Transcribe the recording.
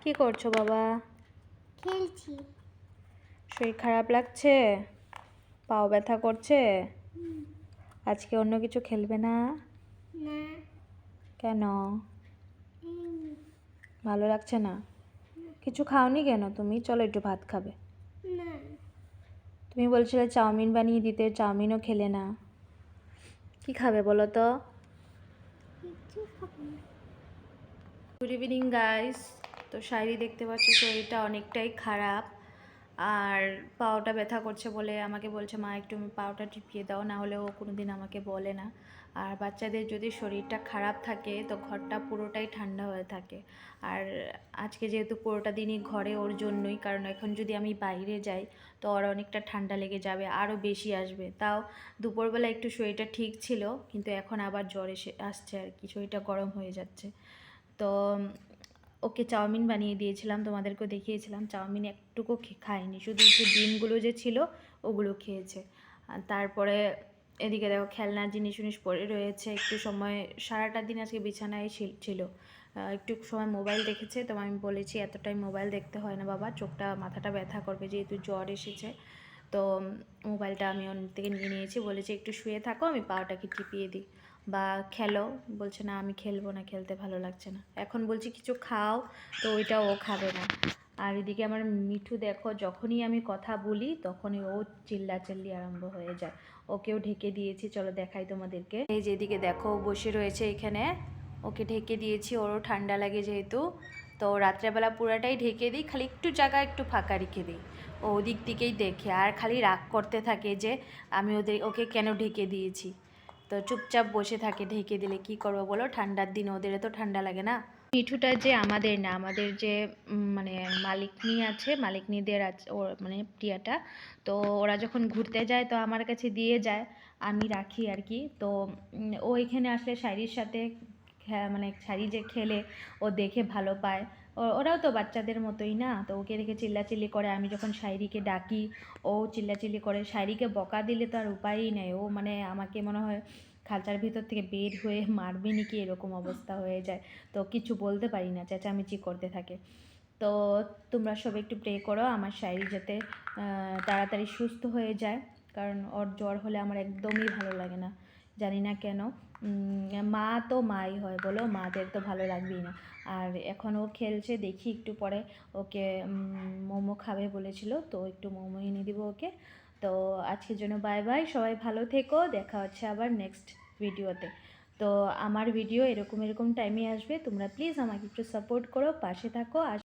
কি করছো বাবা? খেলছি। শরীর খারাপ লাগছে? পাও ব্যথা করছে? হুম। আজকে অন্য কিছু খেলবে না? না। কেন? এমনি। ভালো লাগছে না? কিছু খাওনি কেন তুমি? চলো একটু ভাত খাবে। না। তুমি বলছিলে চাউমিন বানিয়ে দিতে, চাউমিনও খেলে না। কি খাবে বলো তো? কিছু খাবো না। Good evening guys. তো শাড়ি দেখতে পাচ্ছ শরীরটা অনেকটাই খারাপ, আর পাওটা ব্যথা করছে বলে আমাকে বলছে মা একটু পাওটা টিপিয়ে দাও, না হলে ও কোনো দিন আমাকে বলে না। আর বাচ্চাদের যদি শরীরটা খারাপ থাকে তো ঘরটা পুরোটাই ঠান্ডা হয়ে থাকে। আর আজকে যেহেতু পুরোটা দিনই ঘরে ওর জন্যই, কারণ এখন যদি আমি বাইরে যাই তো ওর অনেকটা ঠান্ডা লেগে যাবে, আরও বেশি আসবে। তাও দুপুরবেলা একটু শরীরটা ঠিক ছিল, কিন্তু এখন আবার জ্বর আসছে আর কি, শরীরটা গরম হয়ে যাচ্ছে। তো ওকে চাউমিন বানিয়ে দিয়েছিলাম, তোমাদেরকেও দেখিয়েছিলাম। চাউমিন একটুকু খায়নি, শুধু একটু ডিমগুলো যে ছিল ওগুলো খেয়েছে। আর তারপরে এদিকে দেখো খেলনার জিনিস পড়ে রয়েছে। একটু সময় সারাটা দিন আজকে বিছানায় ছিল, একটু সময় মোবাইল দেখেছে। তো আমি বলেছি এতটাই মোবাইল দেখতে হয় না বাবা, চোখটা মাথাটা ব্যথা করবে, যেহেতু জ্বর এসেছে। তো মোবাইলটা আমি ওর থেকে নিয়ে নিয়েছি, বলেছি একটু শুয়ে থাকো, আমি পাওটাকে টিপিয়ে দিই বা খেলো। বলছে না আমি খেলবো না, খেলতে ভালো লাগছে না। এখন বলছি কিছু খাও, তো ওইটা ও খাবে না। আর এদিকে আমার মিঠু দেখো, যখনই আমি কথা বলি তখনই ও চিল্লাচিল্লি আরম্ভ হয়ে যায়। ওকেও ঢেকে দিয়েছি, চলো দেখাই তোমাদেরকে। এই যে এদিকে দেখো বসে রয়েছে এখানে, ওকে ঢেকে দিয়েছি, ওরও ঠান্ডা লাগে যেহেতু। তো রাত্রেবেলা পুরাটাই ঢেকে দিই, খালি একটু জায়গা একটু ফাঁকা রেখে দিই। ও ওদিক দিকেই দেখে আর খালি রাগ করতে থাকে যে আমি ওকে কেন ঢেকে দিয়েছি। তো চুপচাপ বসে থাকে ঢেকে দিলে। কি করবো বলো, ঠান্ডার দিন ওদের তো ঠান্ডা লাগে না। মিঠুটা যে আমাদের না, আমাদের যে মানে মালিকনি আছে, মালিকনিদের আছে ওর মানে টিয়াটা। তো ওরা যখন ঘুরতে যায় তো আমার কাছে দিয়ে যায়, আমি রাখি আর কি। তো ও এখানে আসলে শাড়ির সাথে মানে শাড়ি যে খেলে ও দেখে ভালো পায়। ওরাও তো বাচ্চাদের মতোই না, তো ওকে দেখে চিল্লাচিল্লি করে। আমি যখন শায়রিকে ডাকি ও চিল্লাচিল্লি করে। শায়রিকে বকা দিলে তো আর উপায়ই নেই, ও মানে আমাকে মনে হয় খাঁচার ভিতর থেকে বের হয়ে মারবে নাকি এরকম অবস্থা হয়ে যায়। তো কিছু বলতে পারি না, চেঁচামেচি করতে থাকে। তো তোমরা সব একটু প্রে করো আমার শায়রি যাতে তাড়াতাড়ি সুস্থ হয়ে যায়, কারণ ওর জ্বর হলে আমার একদমই ভালো লাগে না, জানি না কেন। মা তো মাই হয় বলো, মাদের তো ভালো লাগবেই না। আর এখন ও খেলছে, দেখি একটু পরে ওকে মোমো খাবে বলেছিল, তো একটু মোমো এনে দিব ওকে। তো আজকের জন্য বাই বাই, সবাই ভালো থেকো, দেখা হচ্ছে আবার নেক্সট ভিডিওতে। তো আমার ভিডিও এরকম টাইমে আসবে, তোমরা প্লিজ আমাকে একটু সাপোর্ট করো, পাশে থাকো। আর